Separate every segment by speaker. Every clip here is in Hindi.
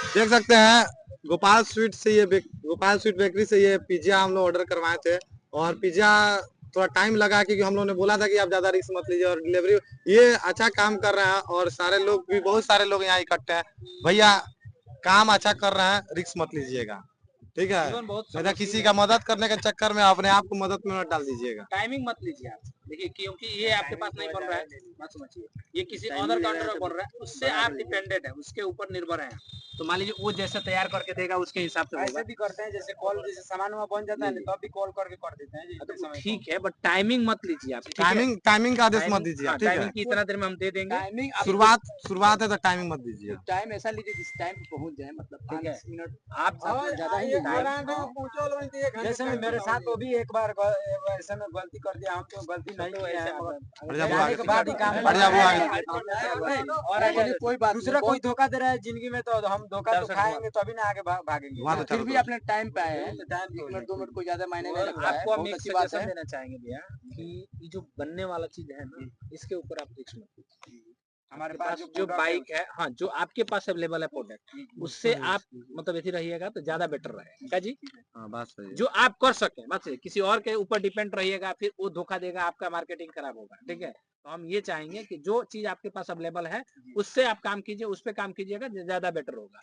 Speaker 1: देख सकते हैं गोपाल स्वीट बेकरी से ये पिज्जा हम लोग ऑर्डर करवाए थे। और पिज्जा थोड़ा टाइम लगा क्योंकि हम लोगों ने बोला था कि आप ज्यादा रिस्क मत लीजिए। और डिलीवरी ये अच्छा काम कर रहे हैं और सारे लोग भी, बहुत सारे लोग यहाँ इकट्ठे हैं। भैया काम अच्छा कर रहे हैं, रिस्क मत लीजिएगा, ठीक है।
Speaker 2: जीवन बहुत
Speaker 1: नहीं तो
Speaker 2: संघर्षील
Speaker 1: किसी
Speaker 2: है।
Speaker 1: का मदद करने के चक्कर में अपने आप को मदद में मत डाल दीजिएगा।
Speaker 2: टाइमिंग मत लीजिए आप, देखिए क्योंकि ये आपके पास नहीं बन रहा है, मत समझिए। ये किसी अदर काउंटर पर बन रहा है, उससे आप डिपेंडेंट है, उसके ऊपर निर्भर है। तो मान लीजिए वो जैसे तैयार करके देगा उसके हिसाब से
Speaker 3: ऐसे भी करते हैं, जैसे कॉल, जैसे सामान वहाँ बन जाता है ना, तो अभी कॉल करके कर देते हैं जी, इतने समय को।
Speaker 2: ठीक है, बट टाइमिंग मत लीजिए आप, ठीक है।
Speaker 1: टाइमिंग का आदेश मत
Speaker 2: टाइमिंग,
Speaker 1: दीजिए,
Speaker 2: हाँ,
Speaker 1: ठीक है।
Speaker 2: टाइमिंग की इतना देर में हम दे देंगे।
Speaker 3: टाइमिंग
Speaker 1: शुरुआत है तो टाइमिंग मत दीजिए।
Speaker 3: टाइम ऐसा लीजिए जिस टाइम पे पहुंच जाए, मतलब
Speaker 2: ठीक है।
Speaker 3: 5 मिनट
Speaker 2: आप
Speaker 3: ज्यादा ही जैसे मेरे साथ तो भी एक बार ऐसे में गलती कर दिया, हम तो गलती नहीं किए हैं, मगर जाने के बाद ही काम और अगर कोई बात दूसरा कोई धोखा दे रहा है जिंदगी में, तो हम धोखा तो खाएंगे, तो अभी ना आगे भागेंगे। फिर भी अपने टाइम पे आए हैं, तो टाइम 1 मिनट 2 मिनट कोई ज्यादा मायने नहीं रखता है।
Speaker 2: आपको हम
Speaker 3: बहुत
Speaker 2: एक
Speaker 3: अच्छी बात
Speaker 2: सजेशन
Speaker 3: है।
Speaker 2: देना चाहेंगे भैया कि ये जो बनने वाला चीज है ना, इसके ऊपर आप रिस्क मत लीजिए।
Speaker 3: हमारे
Speaker 2: आपके
Speaker 3: पास
Speaker 2: पास जो बाइक है, हाँ, जो आपके पास अवेलेबल है प्रोडक्ट, उससे आप मतलब ऐसे रहिएगा तो ज्यादा बेटर रहेगा जी।
Speaker 1: हाँ, बात सही है।
Speaker 2: जो आप कर सके, बस किसी और के ऊपर डिपेंड रहिएगा, फिर वो धोखा देगा, आपका मार्केटिंग खराब होगा, ठीक है। तो हम ये चाहेंगे कि जो चीज आपके पास अवेलेबल है उससे आप काम कीजिए, उस पर काम कीजिएगा, ज्यादा बेटर होगा।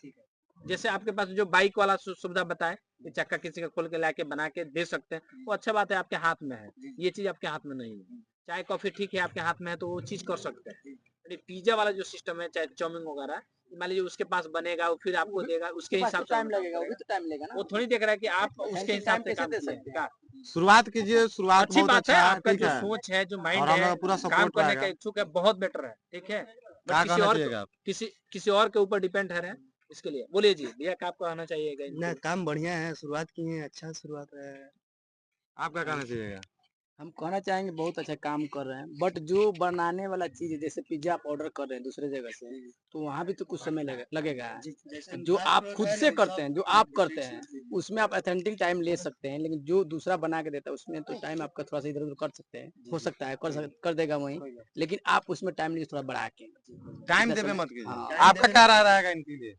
Speaker 2: जैसे आपके पास जो बाइक वाला सुविधा बताए कि चक्का किसी का खोल के लाके बना के दे सकते हैं, वो अच्छा बात है, आपके हाथ में है। ये चीज आपके हाथ में नहीं है। चाय कॉफी ठीक है आपके हाथ में है तो वो चीज कर सकते हैं। पिज्जा वाला जो सिस्टम है, चाहे चाउमीन वगैरह, मान लीजिए उसके पास बनेगा, वो फिर आपको देगा, उसके हिसाब से
Speaker 3: टाइम लगेगा, वो भी तो टाइम लेगा ना।
Speaker 2: वो थोड़ी देख रहा है कि आप उसके हिसाब से काम
Speaker 3: दे
Speaker 2: किए
Speaker 3: सकते
Speaker 2: हैं।
Speaker 1: शुरुआत कीजिए, शुरुआत
Speaker 2: अच्छी
Speaker 1: बहुत
Speaker 2: बात है,
Speaker 1: अच्छा है,
Speaker 2: आपका
Speaker 1: ठीक
Speaker 2: जो
Speaker 1: है।
Speaker 2: सोच है, जो
Speaker 1: और
Speaker 2: माइंड
Speaker 1: हम
Speaker 2: है,
Speaker 1: लोग पूरा
Speaker 2: काम
Speaker 1: सपोर्ट
Speaker 2: करने का
Speaker 1: रहेगा।
Speaker 2: इच्छुक है, बहुत बेटर है, ठीक है।
Speaker 1: क्या
Speaker 2: बट
Speaker 1: कहना चाहिएगा आप?
Speaker 2: किसी और के ऊपर डिपेंड है इसके लिए। बोलिए जी भैया, क्या आपको आना चाहिएगा?
Speaker 4: ना, काम बढ़िया है, शुरुआत किए हैं, अच्छा शुरुआत है।
Speaker 1: आप क्या कहना चाहिएगा?
Speaker 3: हम कहना चाहेंगे बहुत अच्छा काम कर रहे हैं, बट जो बनाने वाला चीज है, जैसे पिज्जा आप ऑर्डर कर रहे हैं दूसरे जगह से, तो वहाँ भी तो कुछ समय लगेगा। जो आप खुद से करते हैं, जो आप करते हैं, उसमें आप ऑथेंटिक टाइम ले सकते हैं, लेकिन जो दूसरा बना के देता है उसमें तो टाइम आपका थोड़ा सा इधर उधर कर सकते हैं, हो सकता है कर देगा वही, लेकिन आप उसमें टाइम लीजिए थोड़ा बढ़ा के।
Speaker 1: टाइम देवे मत कीजिए। आपका क्या राय रहेगा इनके लिए?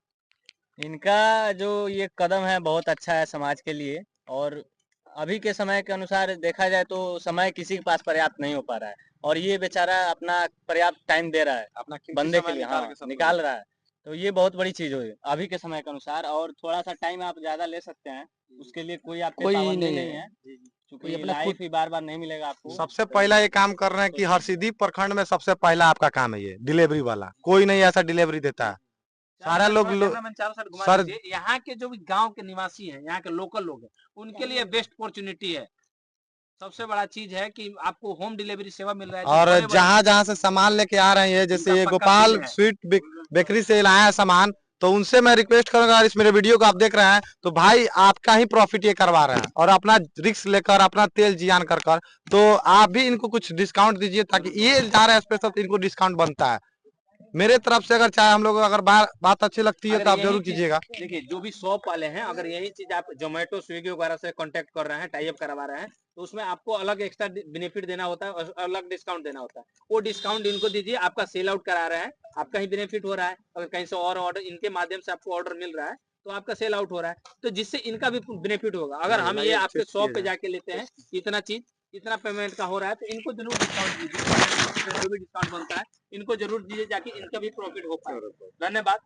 Speaker 4: इनका जो ये कदम है बहुत अच्छा है समाज के लिए। और अभी के समय के अनुसार देखा जाए तो समय किसी के पास पर्याप्त नहीं हो पा रहा है, और ये बेचारा अपना पर्याप्त टाइम दे रहा है
Speaker 1: अपना कीमती
Speaker 4: बंदे के
Speaker 1: समय
Speaker 4: लिए,
Speaker 1: निकाल
Speaker 4: हाँ,
Speaker 1: के सब
Speaker 4: निकाल रहा है। तो ये बहुत बड़ी चीज हुई अभी के समय के अनुसार। और थोड़ा सा टाइम आप ज्यादा ले सकते हैं, उसके लिए कोई आप पे
Speaker 3: कोई
Speaker 4: पाबंदी
Speaker 3: नहीं
Speaker 4: नहीं
Speaker 3: है,
Speaker 4: है,
Speaker 3: कोई
Speaker 4: क्योंकि
Speaker 3: अपना
Speaker 4: लाइफ ही बार बार नहीं मिलेगा आपको।
Speaker 1: सबसे पहला ये काम कर रहे हैं कि हरसिद्धि प्रखंड में सबसे पहला आपका काम है ये डिलीवरी वाला। कोई नहीं ऐसा डिलीवरी देता है। सारा लोग
Speaker 2: सर,
Speaker 1: सर,
Speaker 2: यहाँ के जो भी गांव के निवासी हैं, यहाँ के लोकल लोग हैं, उनके लिए बेस्ट अपॉर्चुनिटी है। सबसे बड़ा चीज है कि आपको होम डिलीवरी सेवा मिल रहा है।
Speaker 1: और जहाँ जहाँ से सामान लेके आ रहे हैं, जैसे ये गोपाल स्वीट बेकरी से लाया है सामान, तो उनसे मैं रिक्वेस्ट करूंगा, इस मेरे वीडियो को आप देख रहे हैं तो भाई आपका ही प्रॉफिट ये करवा रहे हैं और अपना रिस्क लेकर, अपना तेल जियान कर कर, तो आप भी इनको कुछ डिस्काउंट दीजिए, ताकि ये जा रहे हैं स्पेशल तो इनको डिस्काउंट बनता है। मेरे तरफ से अगर चाहे हम लोग अगर बात अच्छी लगती है तो आप जरूर कीजिएगा।
Speaker 2: देखिए, जो भी शॉप वाले हैं, अगर यही चीज आप जोमेटो स्विगी वगैरह से कांटेक्ट कर रहे हैं, टाई अप करवा रहे हैं, तो उसमें आपको अलग एक्स्ट्रा बेनिफिट देना होता है और अलग डिस्काउंट देना होता है। वो डिस्काउंट इनको दीजिए, आपका सेल आउट करा रहे हैं, आपका ही बेनिफिट हो रहा है। अगर कहीं से और ऑर्डर इनके माध्यम से आपको ऑर्डर मिल रहा है तो आपका सेल आउट हो रहा है, तो जिससे इनका भी बेनिफिट होगा। अगर हम ये आपके शॉप पे जाके लेते हैं, इतना चीज इतना पेमेंट का हो रहा है, तो इनको जरूर डिस्काउंट दीजिए, जो भी डिस्काउंट बनता है इनको जरूर दीजिए, ताकि इनका भी प्रॉफिट हो पाए। धन्यवाद।